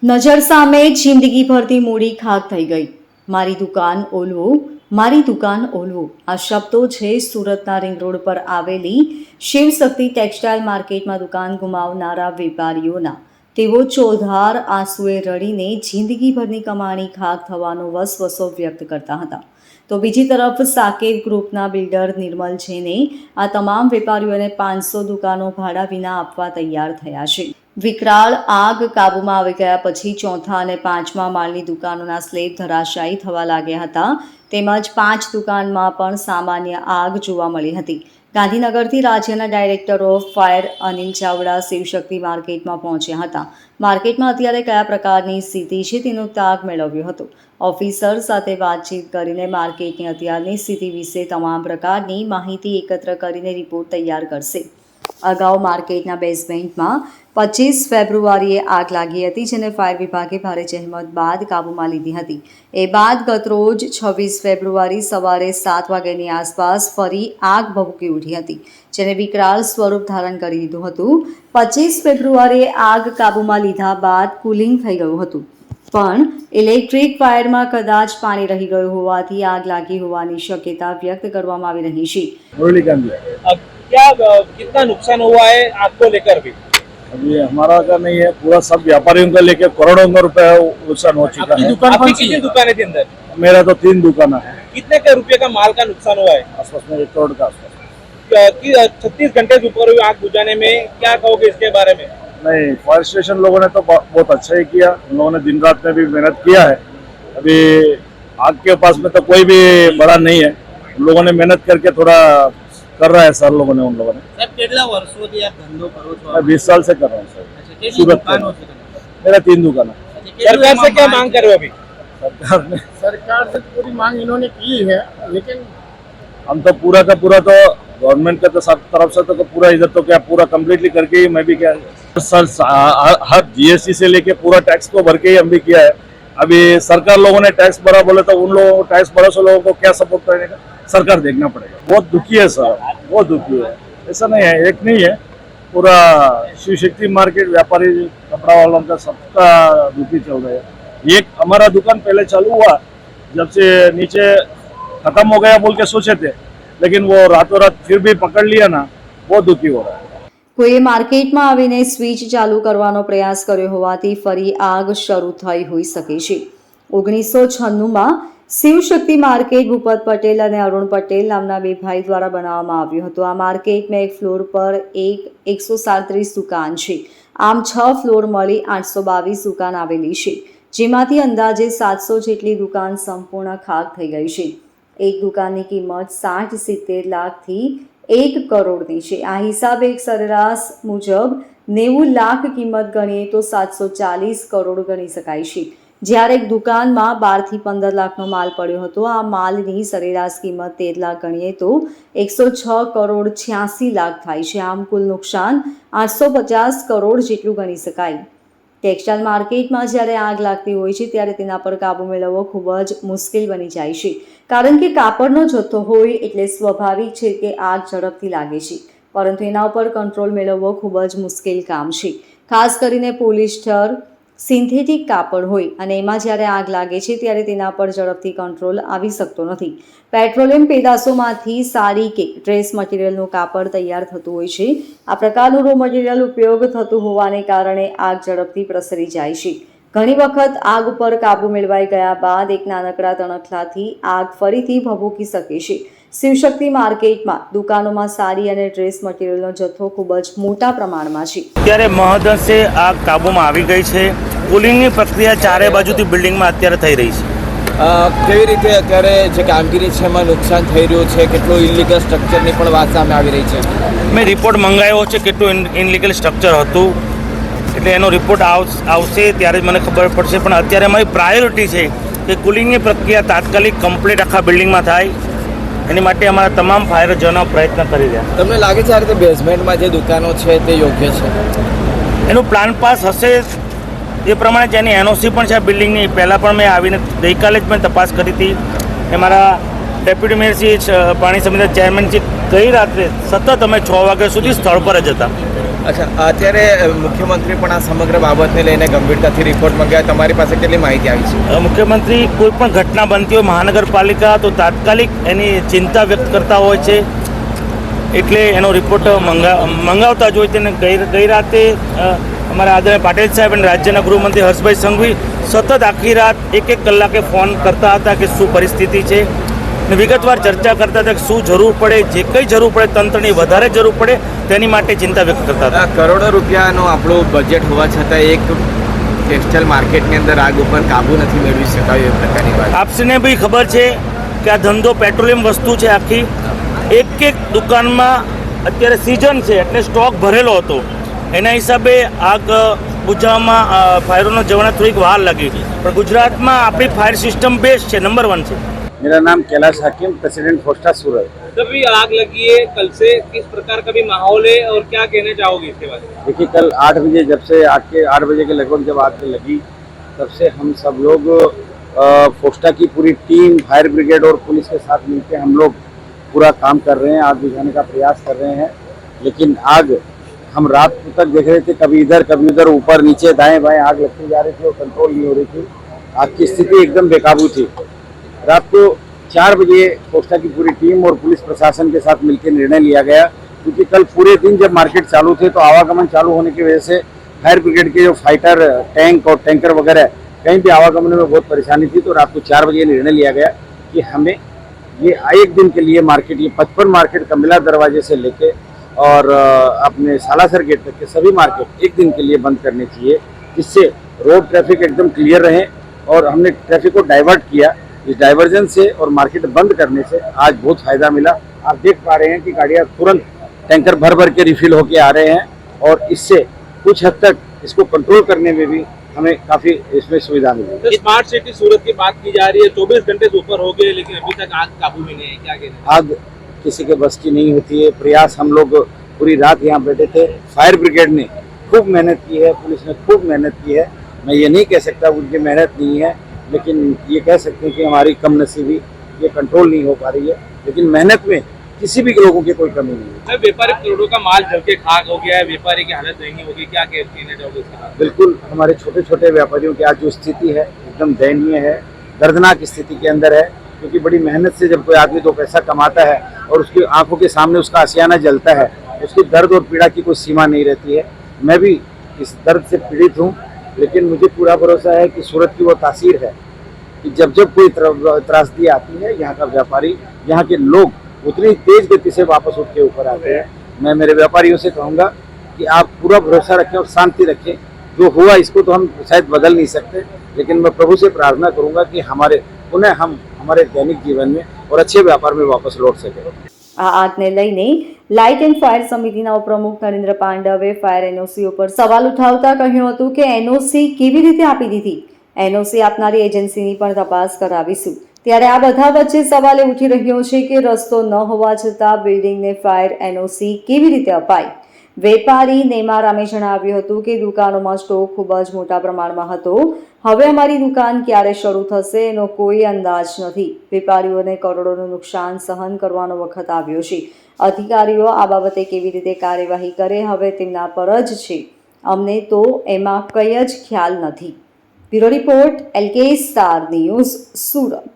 નજર સામે જિંદગી ભરતી મૂડી ખાક થઈ ગઈ. મારી દુકાન ઓલવું, મારી દુકાન ઓલવું આ શબ્દો છે સુરતના રિંગ રોડ પર આવેલી શિવશક્તિ ટેક્સટાઇલ માર્કેટમાં દુકાન ગુમાવનારા વેપારીઓના. તેઓ ચોધાર આંસુએ રડીને જિંદગીભરની કમાણી ખાક થવાનો વસવસો વ્યક્ત કરતા હતા. તો બીજી તરફ સાકેત ગ્રુપના બિલ્ડર નિર્મલ જૈને આ તમામ વેપારીઓને 500 દુકાનો ભાડા વિના આપવા તૈયાર થયા છે. વિકરાળ આગ કાબૂમાં આવી ગયા પછી ચોથા અને પાંચમા માળની દુકાનોના સ્લેબ ધરાશાયી થવા લાગ્યા હતા. તેમજ 5 દુકાનમાં પણ સામાન્ય આગ જોવા મળી હતી. ગાંધીનગરથી રાજ્યના director of fire Anil Chavda Shivshakti માર્કેટમાં પહોંચ્યા હતા. માર્કેટમાં અત્યારે કયા પ્રકારની સ્થિતિ છે તેનો તાગ મેળવ્યો હતો. ઓફિસર સાથે વાતચીત કરીને માર્કેટની અત્યારની સ્થિતિ વિશે તમામ પ્રકારની માહિતી એકત્ર કરીને રિપોર્ટ તૈયાર કરશે. અગાઉ માર્કેટના બેઝમેન્ટમાં 25 ફેબ્રુઆરીએ આગ લાગી હતી, જેને ફાયર વિભાગે ભારે જહેમત બાદ કાબૂમાં લીધી હતી. એ બાદ ગતરોજ 26 ફેબ્રુઆરી સવારે 7 વાગ્યાની આસપાસ ફરી આગ ભભૂકી ઉઠી હતી, જેને વિકરાળ સ્વરૂપ ધારણ કરી લીધું હતું. 25 ફેબ્રુઆરીએ આગ કાબૂમાં લીધા બાદ કુલિંગ થઈ ગયું હતું, પણ ઇલેક્ટ્રિક વાયરમાં કદાચ પાણી રહી ગયું હોવાથી આગ લાગી હોવાની શક્યતા વ્યક્ત કરવામાં આવી રહી છે. क्या कितना नुकसान हुआ है आपको लेकर भी? अभी हमारा का नहीं है, पूरा सब व्यापारियों का लेके करोड़ों में रुपए नुकसान हो चुका है। आपकी कितनी दुकानें थी अंदर? मेरा तो 3 दुकान है। कितने का रुपए का माल का नुकसान हुआ है? आसपास में 1 करोड़ का आसपास। 36 घंटे से ऊपर हुई आग बुझाने में, क्या कहोगे इसके बारे में? नहीं, फायर स्टेशन लोगों ने तो बहुत अच्छा ही किया, उन लोगों ने दिन रात में भी मेहनत किया है। अभी आग के पास में तो कोई भी बड़ा नहीं है, उन लोगों ने मेहनत करके थोड़ा कर रहा है सर लोगों ने, उन लोगों ने। साहब કેટલા વર્ષોથી આ ધંધો કરો છો? मैं 20 साल से कर रहा हूँ सर। કેટલી सूरत દુકાનો છે? मेरा 3 दुकान है। सरकार से क्या मांग कर रहे हो अभी? सरकार से पूरी मांग इन्होंने की है, लेकिन हम तो पूरा का पूरा तो गवर्नमेंट का तो सब तरफ से तो पूरा इधर तो क्या पूरा कम्प्लीटली करके ही मैं भी क्या सर हर जीएसटी से लेके पूरा टैक्स को भर के ही हम भी किया है। अभी सरकार लोगों ने टैक्स भरा बोले तो उन लोगों टैक्स भरा से लोगों को क्या सपोर्ट करने का सरकार देखना पड़ेगा। बहुत दुखी है सर, बहुत दुखी है। ऐसा नहीं है, एक नहीं है, पूरा शिवशक्ति मार्केट व्यापारी कपड़ा वालों का सबका दुखी चल रहा है। एक हमारा दुकान पहले चालू हुआ, जब से नीचे खत्म हो गया बोल के सोचे थे, लेकिन वो रातों रात फिर भी पकड़ लिया ना, बहुत दुखी हो रहा है। કોઈએ માર્કેટમાં આવીને સ્વિચ ચાલુ કરવાનો પ્રયાસ કર્યો હોવાથી ફરી આગ શરૂ થઈ હોઈ શકે છે. 1996માં શિવશક્તિ માર્કેટ ભૂપત પટેલ અને અરુણ પટેલ નામના 2 ભાઈ દ્વારા બનાવવામાં આવ્યું હતું. આ માર્કેટમાં એક ફ્લોર પર 137 દુકાન છે. આમ 6 ફ્લોર મળી 822 દુકાન આવેલી છે, જેમાંથી અંદાજે 700 જેટલી દુકાન સંપૂર્ણ ખાક થઈ ગઈ છે. એક દુકાનની કિંમત 60-70 લાખથી 1 કરોડની છે. આ હિસાબે એક સરેરાશ મુજબ 90 લાખ કિંમત ગણીએ તો 740 કરોડ ગણી શકાય છે. જ્યારે એક દુકાનમાં 12 થી 15 લાખનો માલ પડ્યો હતો. આ માલની સરેરાશ કિંમત 13 લાખ ગણીએ તો 106 કરોડ 86 લાખ થાય છે. આમ કુલ નુકસાન 850 કરોડ જેટલું ગણી શકાય. ટેક્સટાઇલ માર્કેટમાં જ્યારે આગ લાગતી હોય છે ત્યારે તેના પર કાબૂ મેળવવો ખૂબ જ મુશ્કેલ બની જાય છે, કારણ કે કાપડનો જથ્થો હોય એટલે સ્વાભાવિક છે કે આગ ઝડપથી લાગે છે, પરંતુ એના ઉપર કંટ્રોલ મેળવવો ખૂબ જ મુશ્કેલ કામ છે. ખાસ કરીને પોલિસ્ટર સિન્થેટિક કાપડ હોય અને એમાં જ્યારે આગ લાગે છે ત્યારે તેના પર ઝડપથી કંટ્રોલ આવી શકતો નથી. પેટ્રોલિયમ પેદાશોમાંથી સાડી કે ડ્રેસ મટીરિયલનું કાપડ તૈયાર થતું હોય છે. આ પ્રકારનું રો મટીરિયલ ઉપયોગ થતું હોવાને કારણે આગ ઝડપથી પ્રસરી જાય છે. ઘણી વખત આગ ઉપર કાબૂ મેળવાઈ ગયા બાદ એક નાનકડા તણખલાથી આગ ફરીથી ભભૂકી શકે છે. શિવશક્તિ માર્કેટમાં દુકાનોમાં સાડી અને ડ્રેસ મટીરિયલનો જથ્થો ખૂબ જ મોટા પ્રમાણમાં છે. અત્યારે મહદઅંશે આગ કાબૂમાં આવી ગઈ છે. કુલિંગની પ્રક્રિયા ચારે બાજુથી બિલ્ડિંગમાં અત્યારે થઈ રહી છે. કેવી રીતે અત્યારે જે કામગીરી છે એમાં નુકસાન થઈ રહ્યું છે, કેટલું ઇલીગલ સ્ટ્રક્ચરની પણ વાત સામે આવી રહી છે? મેં રિપોર્ટ મંગાવ્યો છે કેટલું ઇનલીગલ સ્ટ્રક્ચર હતું, એટલે એનો રિપોર્ટ આવશે ત્યારે જ મને ખબર પડશે. પણ અત્યારે અમારી પ્રાયોરિટી છે કે કુલિંગની પ્રક્રિયા તાત્કાલિક કમ્પ્લીટ આખા બિલ્ડિંગમાં થાય, એની માટે અમારા તમામ ફાયર જવાનો પ્રયત્ન કરી રહ્યા. તમને લાગે છે આ રીતે બેઝમેન્ટમાં જે દુકાનો છે તે યોગ્ય છે? એનું પ્લાન પાસ હશે એ પ્રમાણે જેની એનઓસી પણ છે આ બિલ્ડિંગની. પહેલાં પણ મેં આવીને ગઈકાલે જ મેં તપાસ કરી હતી. એ મારા ડેપ્યુટી મેયર શ્રી પાણી સમિતિના ચેરમેન શ્રી ગઈ રાત્રે સતત અમે 6 વાગ્યા સુધી સ્થળ પર જ હતા. અચ્છા, અત્યારે મુખ્યમંત્રી પણ આ સમગ્ર બાબતને લઈને ગંભીરતાથી રિપોર્ટ મંગાવ્યા. તમારી પાસે કેટલી માહિતી આવી છે? મુખ્યમંત્રી કોઈ પણ ઘટના બનતી હોય મહાનગરપાલિકા તો તાત્કાલિક એની ચિંતા વ્યક્ત કરતા હોય છે, એટલે એનો રિપોર્ટ મંગાવતા જ હોય છે. ગઈ રાતે અમારા આદરણીય પાટીલ સાહેબ અને રાજ્યના ગૃહમંત્રી હર્ષભાઈ સંઘવી સતત આખી રાત એક કલાકે ફોન કરતા હતા કે શું પરિસ્થિતિ છે, ને વિગતવાર ચર્ચા કરતા હતા કે શું જરૂર પડે, જે કંઈ જરૂર પડે, તંત્રની વધારે જરૂર પડે તેની માટે ચિંતા વ્યક્ત કરતા હતા. કરોડો રૂપિયાનું આપણું બજેટ હોવા છતાં એક ટેક્સટાઇલ માર્કેટની અંદર આગ ઉપર કાબુ નથી મેળવી શકાયું એ પ્રકારની વાત. આપને બી ખબર છે કે આ ધંધો પેટ્રોલિયમ વસ્તુ છે આખી. એક દુકાનમાં અત્યારે સિઝન છે એટલે સ્ટોક ભરેલો હતો, એના હિસાબે આગ બુઝાવવામાં ફાયરોનો જવાના થોડીક વાર લાગી, પણ ગુજરાતમાં આપણી ફાયર સિસ્ટમ બેસ્ટ છે, નંબર 1 છે. मेरा नाम कैलाश हाकिम, प्रेसिडेंट फोस्टा सूरत। जब भी आग लगी है कल से किस प्रकार का भी माहौल है और क्या कहना चाहोगे इसके बारे में? देखिए, कल 8 बजे जब से 8 बजे के लगभग जब आग लगी तब से हम सब लोग फोस्टा की पूरी टीम, फायर ब्रिगेड और पुलिस के साथ मिलकर हम लोग पूरा काम कर रहे हैं, आग बुझाने का प्रयास कर रहे हैं। लेकिन आग हम रात तक देख रहे थे, कभी इधर कभी उधर, ऊपर नीचे दाएं बाएं आग लगती जा रही थी और कंट्रोल नहीं हो रही थी। आग की स्थिति एकदम बेकाबू थी। रात को 4 बजे फोस्टा की पूरी टीम और पुलिस प्रशासन के साथ मिलकर निर्णय लिया गया, क्योंकि कल पूरे दिन जब मार्केट चालू थे तो आवागमन चालू होने की वजह से फायर ब्रिगेड के जो फाइटर टैंक और टैंकर वगैरह कहीं भी आवागमन में बहुत परेशानी थी। तो रात को 4 बजे निर्णय लिया गया कि हमें ये एक दिन के लिए मार्केट, ये 55 मार्केट कमिला दरवाजे से लेके और अपने सालासर गेट तक के सभी मार्केट एक दिन के लिए बंद करने चाहिए, जिससे रोड ट्रैफिक एकदम क्लियर रहे। और हमने ट्रैफिक को डाइवर्ट किया। इस डाइवर्जन से और मार्केट बंद करने से आज बहुत फायदा मिला। आप देख पा रहे हैं कि गाड़ियाँ तुरंत टैंकर भर भर के रिफिल होके आ रहे हैं और इससे कुछ हद तक इसको कंट्रोल करने में भी हमें काफी इसमें सुविधा मिली। तो स्मार्ट सिटी सूरत की बात की जा रही है, 24 घंटे से ऊपर हो गए लेकिन अभी तक आग काबू में नहीं है, क्या कहना? आग किसी के बस की नहीं होती है। प्रयास, हम लोग पूरी रात यहाँ बैठे थे, फायर ब्रिगेड ने खूब मेहनत की है, पुलिस ने खूब मेहनत की है। मैं ये नहीं कह सकता उनकी मेहनत नहीं है, लेकिन ये कह सकते हैं कि हमारी कम नसीबी, ये कंट्रोल नहीं हो पा रही है। लेकिन मेहनत में किसी भी लोगों की कोई कमी नहीं है। व्यापारी करोड़ों का माल जल के खाक हो गया है, व्यापारी की हालत दयनीय होगी, क्या कहना चाहोगे इसके बारे में? बिल्कुल, हमारे छोटे छोटे व्यापारियों की आज जो स्थिति है एकदम दयनीय है, दर्दनाक स्थिति के अंदर है। क्योंकि बड़ी मेहनत से जब कोई आदमी 2 पैसा कमाता है और उसकी आंखों के सामने उसका आशियाना जलता है, उसकी दर्द और पीड़ा की कोई सीमा नहीं रहती है। मैं भी इस दर्द से पीड़ित हूँ, लेकिन मुझे पूरा भरोसा है कि सूरत की वो तासीर है कि जब जब कोई त्रासदी आती है, यहाँ का व्यापारी, यहाँ के लोग उतनी तेज गति से वापस उठ के ऊपर आते हैं। मैं मेरे व्यापारियों से कहूँगा कि आप पूरा भरोसा रखें और शांति रखें। जो हुआ इसको तो हम शायद बदल नहीं सकते, लेकिन मैं प्रभु से प्रार्थना करूँगा कि पुनः हम हमारे दैनिक जीवन में और अच्छे व्यापार में वापस लौट सकें। આ આગને લઈને લાઇટ એન્ડ ફાયર સમિતિના ઉપપ્રમુખ નરેન્દ્ર પાંડવે ફાયર એનઓસી ઉપર સવાલ ઉઠાવતા કહ્યું હતું કે એનઓસી કેવી રીતે આપી દીધી, એનઓસી આપનારી એજન્સીની પણ તપાસ કરાવીશું। ત્યારે આ બધા વચ્ચે સવાલ ઉઠી રહ્યો છે કે રસ્તો ન હોવા છતાં બિલ્ડિંગને ફાયર એનઓસી કેવી રીતે અપાઈ। વેપારી નેમારામે જણાવ્યું હતું કે દુકાનોમાં સ્ટોક ખૂબ જ મોટા પ્રમાણમાં હતો, હવે અમારી દુકાન ક્યારે શરૂ થશે એનો કોઈ અંદાજ નથી। વેપારીઓને કરોડોનું નુકસાન સહન કરવાનો વખત આવ્યો છે। અધિકારીઓ આ બાબતે કેવી રીતે કાર્યવાહી કરે હવે તેમના પર જ છે, અમને તો એમાં કંઈ જ ખ્યાલ નથી। Bureau report, LK star news, Surat.